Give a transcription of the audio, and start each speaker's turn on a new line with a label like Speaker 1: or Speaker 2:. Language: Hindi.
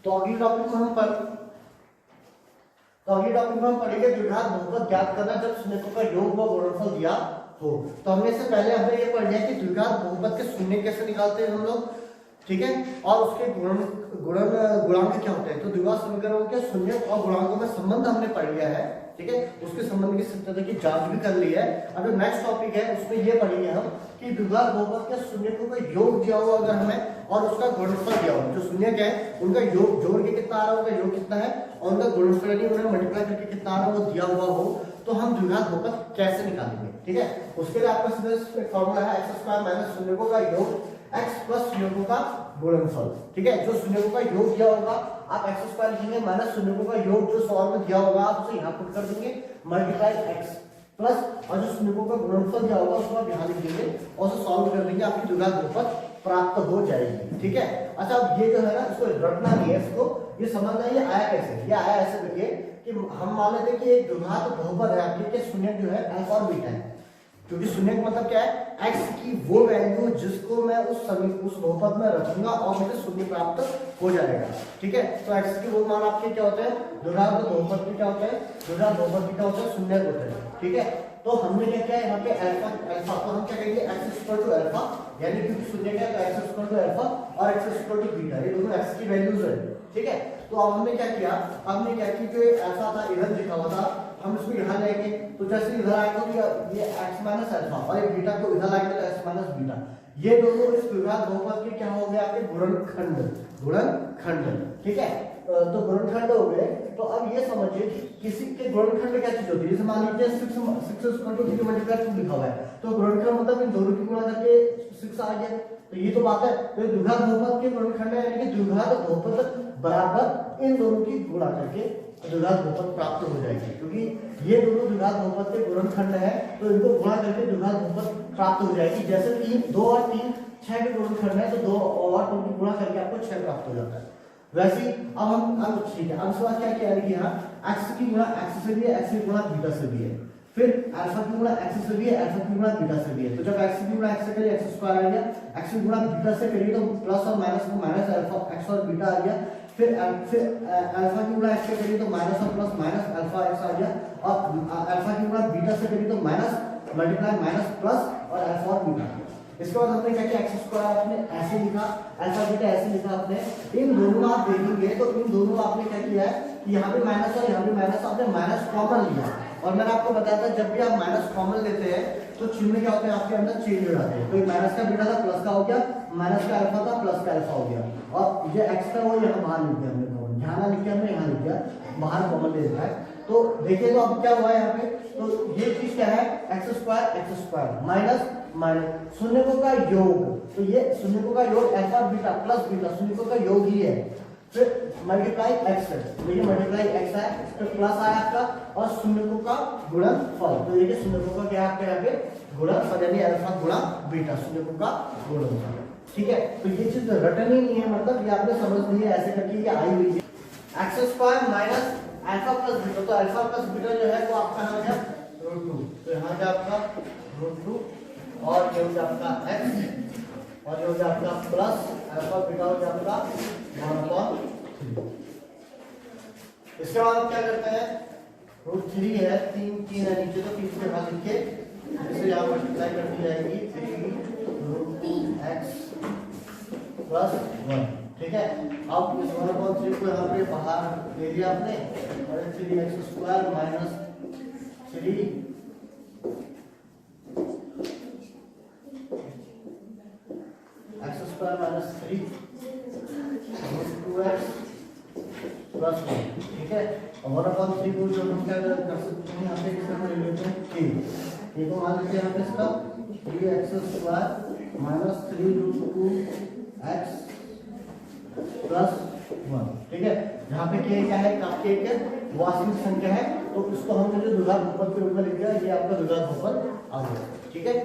Speaker 1: तो अगली टॉपिक में हम पढ़ेंगे द्विघात बहुपद ज्ञात करना जब शून्यकों का योग व गुणनफल दिया हो। तो हमने इससे पहले हमने ये पढ़ लिया कि द्विघात बहुपद के शून्य कैसे निकालते हैं हम लोग, ठीक है, और उसके गुणांक क्या होते हैं। तो द्विघात समीकरणों के शून्य और गुणांकों में संबंध हमने पढ़ लिया है, ठीक है, उसके संबंध की सत्यता की जांच भी कर ली है। अब जो नेक्स्ट टॉपिक है उसमें ये पढ़ेंगे हम कि द्विघात बहुपद के शून्यकों का योग दिया हुआ अगर हमें और उसका गुणनफल दिया हुआ, जो शून्यक है उनका योग जोड़ के कितना आ रहा है, उनका योग कितना है और उनका गुणनफल यानी उन्हें मल्टीप्लाई करके कितना आ रहा है वो दिया हुआ हो, तो हम द्विघात बहुपद कैसे निकालेंगे, ठीक है। उसके लिए आपका सीधा फॉर्मूला है x² माइनस शून्यकों का योग x प्लस शून्यकों का गुणनफल, ठीक है। जो शून्यकों का योग दिया होगा आप x² लिखेंगे माइनस शून्यकों का योग जो सवाल में दिया होगा आप उसे यहाँ पुट कर देंगे मल्टीप्लाई x प्लस और जो शून्यकों का गुणनफल दिया होगा उसको आप यहाँ लिख देंगे और उसे सॉल्व कर देंगे, आपकी द्विघात बहुपद प्राप्त हो जाएगी, ठीक है। अच्छा अब ये जो है ना इसको रटना नहीं है, इसको ये समझना है ये आया कैसे, ये आया ऐसे देखिए कि हम मान लेते हैं कि एक द्विघात बहुपद है आपके के शून्य जो है अल्फा और बीटा है, क्योंकि शून्य का मतलब क्या है x की वो वैल्यू जिसको मैं उस बहुपद में रखूंगा और मुझे शून्य प्राप्त हो जाएगा, ठीक है। तो x के वो मान आपके क्या होते हैं, द्विघात बहुपद के क्या होते हैं, द्विघात बहुपद के क्या होते हैं, शून्य होते हैं, ठीक है। तो हमने क्या किया यहाँ पे अल्फा तो हम क्या कहेंगे x इक्वल टू अल्फा, यानी कि शून्य क्या है तो x इक्वल टू अल्फा और x इक्वल टू बीटा, ये दोनों x की वैल्यूज है, ठीक है। तो अब हमने क्या किया, हमने क्या किया कि अल्फा था इधर लिखा हुआ था, हम इसको यहाँ लेंगे तो जैसे इधर आएगा तो ये x माइनस अल्फा और ये बीटा को इधर लाएंगे तो x माइनस बीटा, ये दोनों इस द्विघात बहुपद के क्या हो गए आपके गुणनखंड, ठीक है। तो गुणनखंड हो गए। तो अब ये समझिए किसी के गुणनखंड में क्या चीज होती है, जैसे मान लीजिए 6 इक्वल टू 3 मल्टीप्लाई 2 लिखा हुआ है, तो गुणनखंड मतलब इन दोनों की गुणा करके 6 आ गया, तो ये तो बात है। तो द्विघात बहुपद के गुणनखंड है यानी कि द्विघात बहुपद बराबर इन दोनों की गुणा करके द्विघात बहुपद प्राप्त हो जाएगी, क्योंकि ये दोनों द्विघात बहुपद के गुणनखंड है तो इनको गुणा करके द्विघात बहुपद प्राप्त हो जाएगी। जैसे 2 और 3 6 के गुणनखंड है तो 2 और 2 की गुणा करके आपको 6 प्राप्त हो जाता है। वैसे ही अब ठीक है, अब सवाल क्या किया है यहाँ x की गुणा x से भी है, x की गुणा बीटा से भी है, फिर अल्फा की गुणा x से भी है, अल्फा की गुणा बीटा से भी है। तो जब x की गुणा x से करिए x² आ गया, x की गुणा बीटा से करिए तो प्लस और माइनस में माइनस अल्फा x और बीटा आ गया, फिर अल्फा की गुणा x से करिए तो माइनस और प्लस माइनस अल्फा x आ गया, और अल्फा की गुणा बीटा से करिए तो माइनस मल्टीप्लाई माइनस प्लस और अल्फा और बीटा। इसके बाद हमने क्या किया, x² आपने ऐसे लिखा, अल्फा बीटा ऐसे लिखा आपने, इन दोनों आप देखेंगे तो इन दोनों आपने क्या किया है कि यहाँ पे माइनस और यहाँ पे माइनस, आपने माइनस कॉमन लिया। और मैंने आपको बताया था जब भी आप माइनस कॉमन लेते हैं तो चिन्ह क्या होते हैं आपके अंदर चेंज हो जाते हैं। तो माइनस का बीटा था प्लस का हो गया, माइनस का अल्फा था प्लस का अल्फा हो गया, और ये x का वो यहाँ बाहर लिख दिया हमने, यहाँ ना लिख के हमने यहाँ लिख दिया, बाहर कॉमन ले लिया है। तो देखिए तो अब क्या हुआ है यहाँ पे, तो ये चीज क्या है x² माइनस माइनस शून्यकों का योग, तो ये शून्यकों का योग अल्फा बीटा प्लस बीटा शून्यकों का योग ही है, फिर मल्टीप्लाई x है, तो ये मल्टीप्लाई x है, फिर प्लस आया आपका और शून्यकों का गुणनफल, तो ये शून्यकों का क्या है आपके यहाँ पे गुणनफल यानी अल्फा गुणा बीटा शून्यकों का गुणनफल, ठीक है। तो ये चीज रटन ही नहीं है, मतलब ये आपने समझ ली है ऐसे करके ये आई हुई है। x² minus alpha plus beta, तो अल्फा प्लस बीटा जो है वो आपका हो गया √2, तो यहाँ का आपका √2 और ये हो गया आपका x और ये हो गया आपका प्लस अल्फा बीटा हो गया आपका 1/3। इसके बाद क्या करते हैं, √3 है, 3 है नीचे तो 3 से यहाँ लिख के इसे यहाँ मल्टीप्लाई कर दी जाएगी 3√2x प्लस 1, ठीक है। अब इस 1/3 को यहाँ पे बाहर ले लिया आपने और 3x² minus 3 x² minus 3 2x plus 1, ठीक है। और 1/3 को जो हम क्या कर सकते हैं यहाँ पे इसका ले लेते हैं 3, ये तो मान लीजिए यहाँ पे इसका 3x² माइनस 3√2x प्लस 1, ठीक है। यहाँ पे क्या है आपके एक वास्तविक संख्या है, तो इसको हमने जो द्विघात बहुपद के रूप में लिख दिया, ये आपका द्विघात बहुपद आ गया, ठीक है।